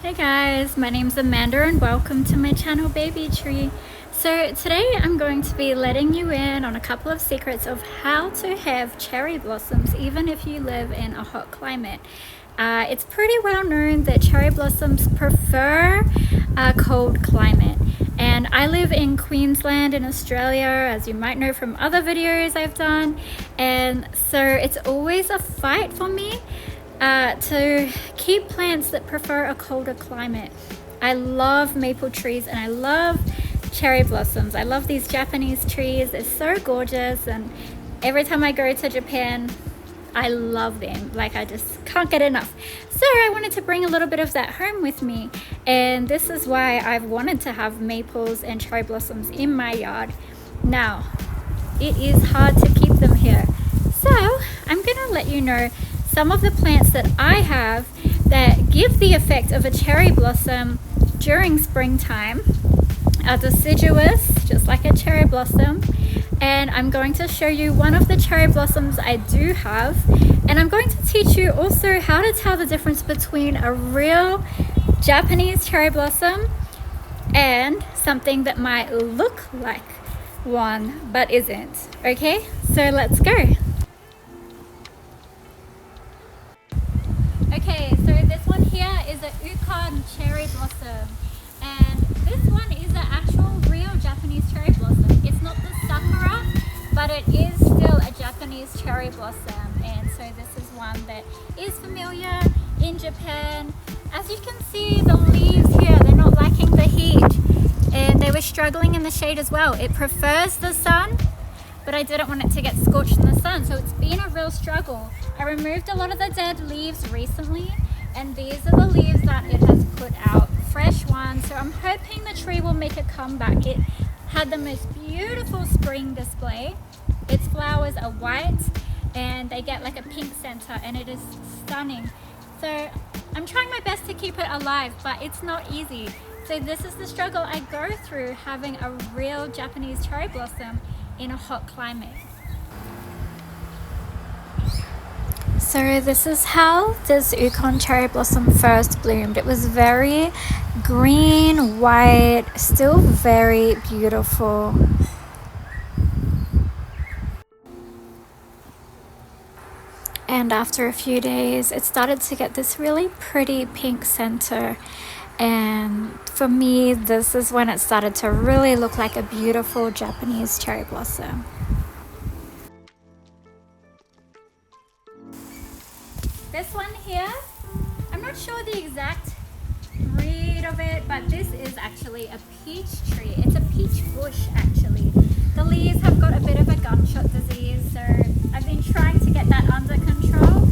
Hey guys, my name's Amanda and welcome to my channel Baby Tree. So today I'm going to be letting you in on a couple of secrets of how to have cherry blossoms even if you live in a hot climate. It's pretty well known that cherry blossoms prefer a cold climate, and I live in Queensland in Australia, as you might know from other videos I've done, and so it's always a fight for me to keep plants that prefer a colder climate. I love maple trees and I love cherry blossoms. I love these Japanese trees. They're so gorgeous, and every time I go to Japan I love them. Like, I just can't get enough. So I wanted to bring a little bit of that home with me, and this is why I've wanted to have maples and cherry blossoms in my yard. Now, it is hard to keep them here, so I'm gonna let you know some of the plants that I have that give the effect of a cherry blossom during springtime are deciduous, just like a cherry blossom. And I'm going to show you one of the cherry blossoms I do have, and I'm going to teach you also how to tell the difference between a real Japanese cherry blossom and something that might look like one but isn't. Okay, so let's go. Okay, so this one here is a Yukon cherry blossom, and this one is an actual real Japanese cherry blossom. It's not the sakura, but it is still a Japanese cherry blossom, and so this is one that is familiar in Japan. As you can see, the leaves here, they're not liking the heat, and they were struggling in the shade as well. It prefers the sun, but I didn't want it to get scorched in the sun, so it's been a real struggle. I removed a lot of the dead leaves recently, and these are the leaves that it has put out, fresh ones. So I'm hoping the tree will make a comeback. It had the most beautiful spring display. Its flowers are white and they get like a pink center, and it is stunning. So I'm trying my best to keep it alive, but it's not easy. So this is the struggle I go through having a real Japanese cherry blossom in a hot climate. So this is how this Yukon cherry blossom first bloomed. It was very green, white, still very beautiful. And after a few days, it started to get this really pretty pink center. And for me, this is when it started to really look like a beautiful Japanese cherry blossom. This one here, I'm not sure the exact breed of it, but this is actually a peach tree. It's a peach bush actually. The leaves have got a bit of a gunshot disease, so I've been trying to get that under control,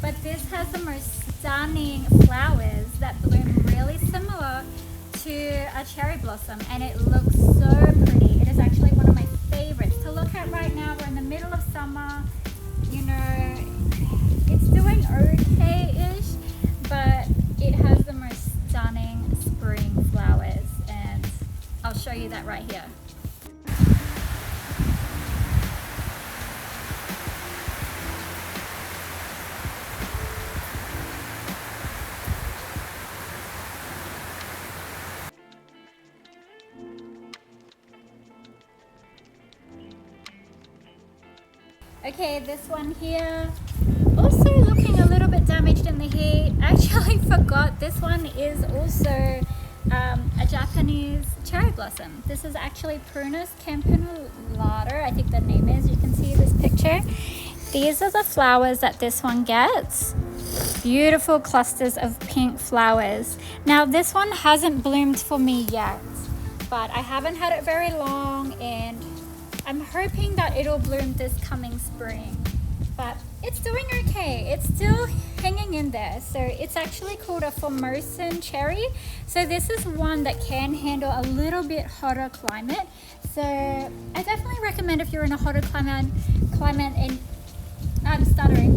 but this has the most stunning flowers that bloom really similar to a cherry blossom, and it looks so pretty. It is actually one of my favorites to look at right now. We're in the middle of summer, you know, it's doing okay-ish, but it has the most stunning spring flowers, and I'll show you that right here. Okay, this one here, also looking a little bit damaged in the heat. I actually forgot this one is also a Japanese cherry blossom. This is actually Prunus campanulata, I think the name is. You can see this picture. These are the flowers that this one gets. Beautiful clusters of pink flowers. Now this one hasn't bloomed for me yet, but I haven't had it very long, and I'm hoping that it'll bloom this coming spring. But it's doing okay. It's still hanging in there. So it's actually called a Formosan cherry. So this is one that can handle a little bit hotter climate. So I definitely recommend, if you're in a hotter climate and I'm stuttering.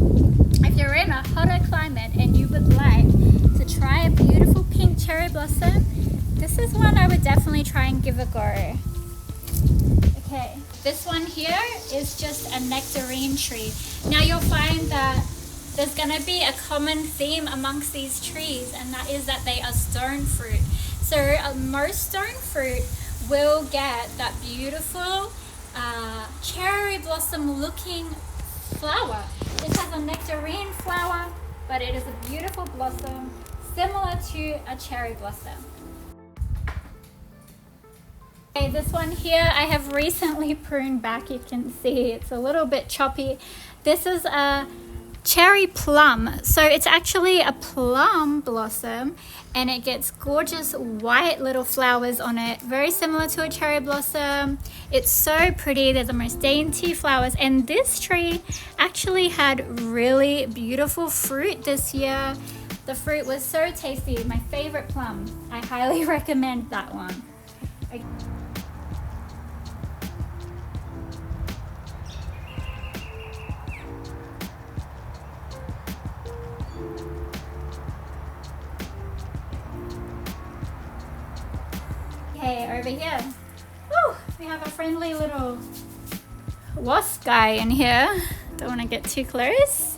If you're in a hotter climate and you would like to try a beautiful pink cherry blossom, this is one I would definitely try and give a go. Okay, this one here is just a nectarine tree. Now you'll find that there's going to be a common theme amongst these trees, and that is that they are stone fruit. So most stone fruit will get that beautiful cherry blossom looking flower. This has a nectarine flower, but it is a beautiful blossom similar to a cherry blossom. Okay, this one here I have recently pruned back. You can see it's a little bit choppy. This is a cherry plum. So it's actually a plum blossom, and it gets gorgeous white little flowers on it, very similar to a cherry blossom. It's so pretty. They're the most dainty flowers, and this tree actually had really beautiful fruit this year. The fruit was so tasty. My favorite plum. I highly recommend that one. Okay, over here. Oh, we have a friendly little wasp guy in here. Don't want to get too close.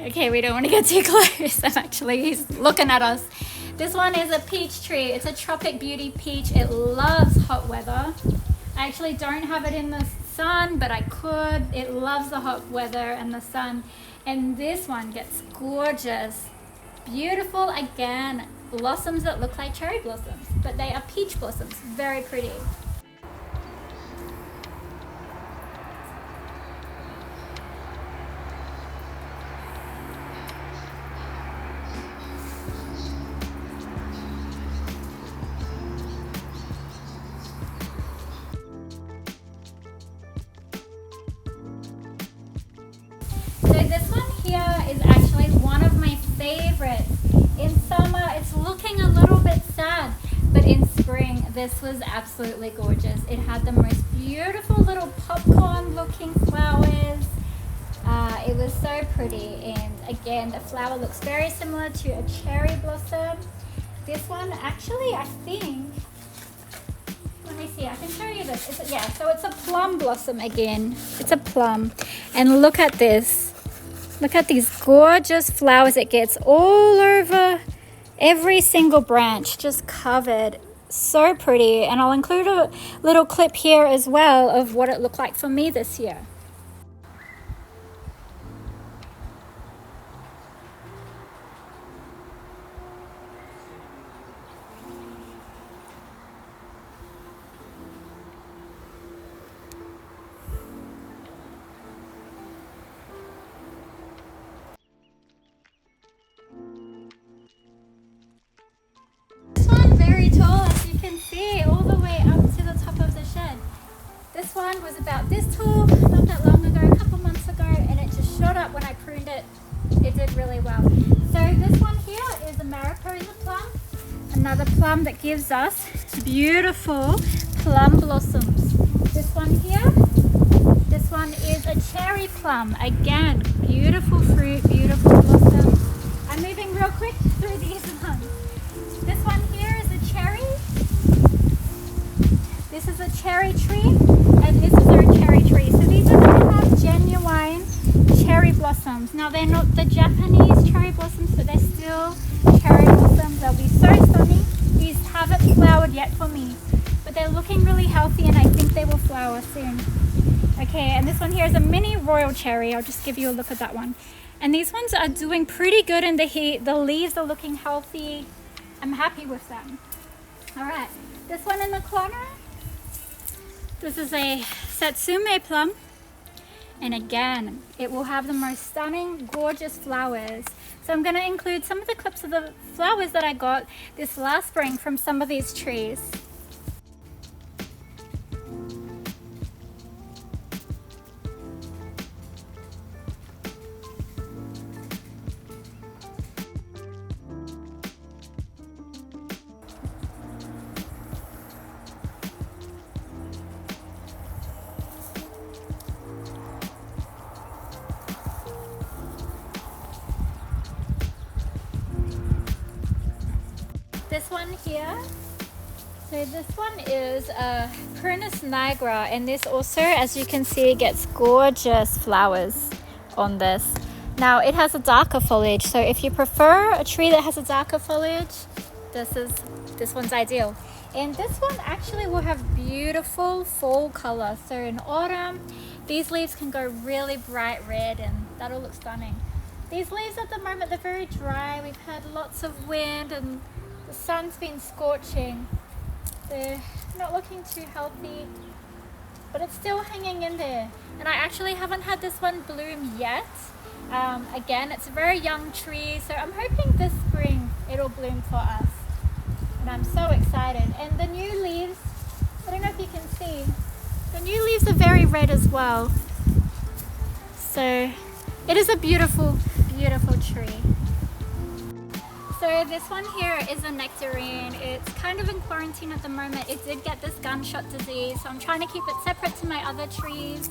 Okay, we don't want to get too close. He's looking at us. This one is a peach tree. It's a tropic beauty peach. It loves hot weather. I actually don't have it in the sun, but I could. It loves the hot weather and the sun. And this one gets gorgeous. Beautiful again. Blossoms that look like cherry blossoms, but they are peach blossoms. Very pretty. So this one here is actually one of my favorites. In summer, it's looking a little bit sad, but in spring, this was absolutely gorgeous. It had the most beautiful little popcorn looking flowers. It was so pretty, and again, the flower looks very similar to a cherry blossom. This one actually, I think, let me see, I can show you this. So it's a plum blossom again. It's a plum, and look at this. Look at these gorgeous flowers it gets all over every single branch, just covered. So pretty. And I'll include a little clip here as well of what it looked like for me this year. Very tall, as you can see, all the way up to the top of the shed. This one was about this tall not that long ago, a couple months ago, and it just shot up when I pruned it. It did really well. So this one here is a Mariposa plum, another plum that gives us beautiful plum blossoms. This one here, this one is a cherry plum. Again, beautiful fruit, beautiful blossom. I'm moving real quick through these ones. This one here is a cherry. This is a cherry tree, and this is our cherry tree. So these are going to have genuine cherry blossoms. Now they're not the Japanese cherry blossoms, but they're still cherry blossoms. They'll be so stunning. These haven't flowered yet for me, but they're looking really healthy, and I think they will flower soon. Okay, and this one here is a mini royal cherry. I'll just give you a look at that one. And these ones are doing pretty good in the heat. The leaves are looking healthy. I'm happy with them. All right, this one in the corner, this is a Satsume plum. And again, it will have the most stunning, gorgeous flowers. So I'm gonna include some of the clips of the flowers that I got this last spring from some of these trees. This one here, so this one is a Prunus nigra, and this also, as you can see, gets gorgeous flowers on this. Now it has a darker foliage, so if you prefer a tree that has a darker foliage, this one's ideal. And this one actually will have beautiful fall color. So in autumn, these leaves can go really bright red and that'll look stunning. These leaves at the moment, they're very dry. We've had lots of wind and the sun's been scorching. They're not looking too healthy, but it's still hanging in there. And I actually haven't had this one bloom yet. Again, it's a very young tree, so I'm hoping this spring it'll bloom for us. And I'm so excited. And the new leaves, I don't know if you can see, the new leaves are very red as well. So it is a beautiful, beautiful tree. So this one here is a nectarine. It's kind of in quarantine at the moment. It did get this gunshot disease, so I'm trying to keep it separate to my other trees.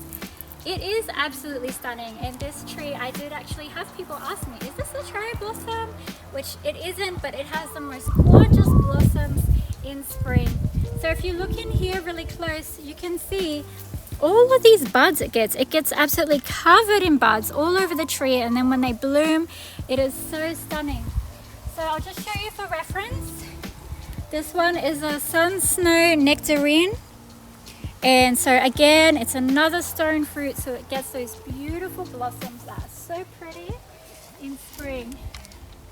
It is absolutely stunning, and this tree, I did actually have people ask me, is this a cherry blossom? Which it isn't, but it has the most gorgeous blossoms in spring. So if you look in here really close, you can see all of these buds it gets absolutely covered in buds all over the tree, and then when they bloom, it is so stunning. So I'll just show you for reference. This one is a sun snow nectarine. And so again, it's another stone fruit, so it gets those beautiful blossoms that are so pretty in spring.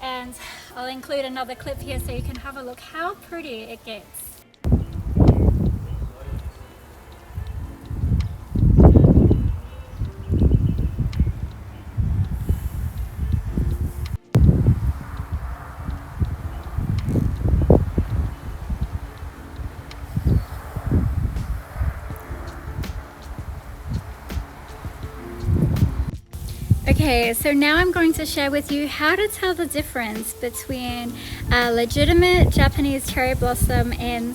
And I'll include another clip here so you can have a look how pretty it gets. Okay, so now I'm going to share with you how to tell the difference between a legitimate Japanese cherry blossom and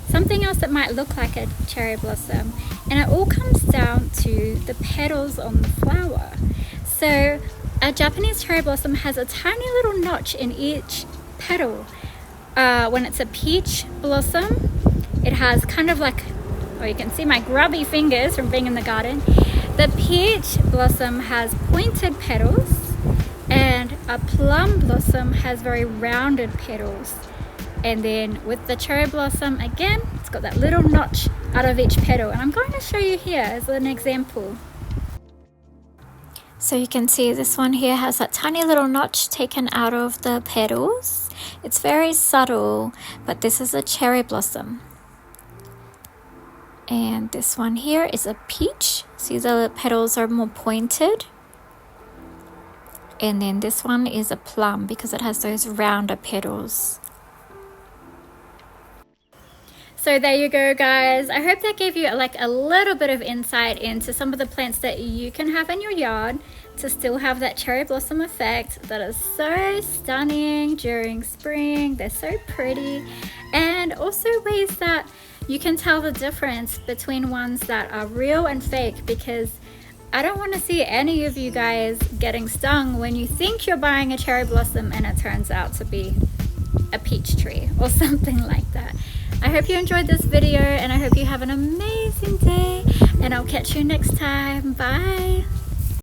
something else that might look like a cherry blossom. And it all comes down to the petals on the flower. So a Japanese cherry blossom has a tiny little notch in each petal. When it's a peach blossom, it has kind of like, oh, you can see my grubby fingers from being in the garden. The peach blossom has pointed petals, and a plum blossom has very rounded petals. And then with the cherry blossom, again, it's got that little notch out of each petal. And I'm going to show you here as an example. So you can see this one here has that tiny little notch taken out of the petals. It's very subtle, but this is a cherry blossom. And this one here is a peach. See, the petals are more pointed. And then this one is a plum because it has those rounder petals. So there you go, guys. I hope that gave you like a little bit of insight into some of the plants that you can have in your yard to still have that cherry blossom effect that is so stunning during spring. They're so pretty, and also ways that you can tell the difference between ones that are real and fake, because I don't want to see any of you guys getting stung when you think you're buying a cherry blossom and it turns out to be a peach tree or something like that. I hope you enjoyed this video, and I hope you have an amazing day, and I'll catch you next time. Bye.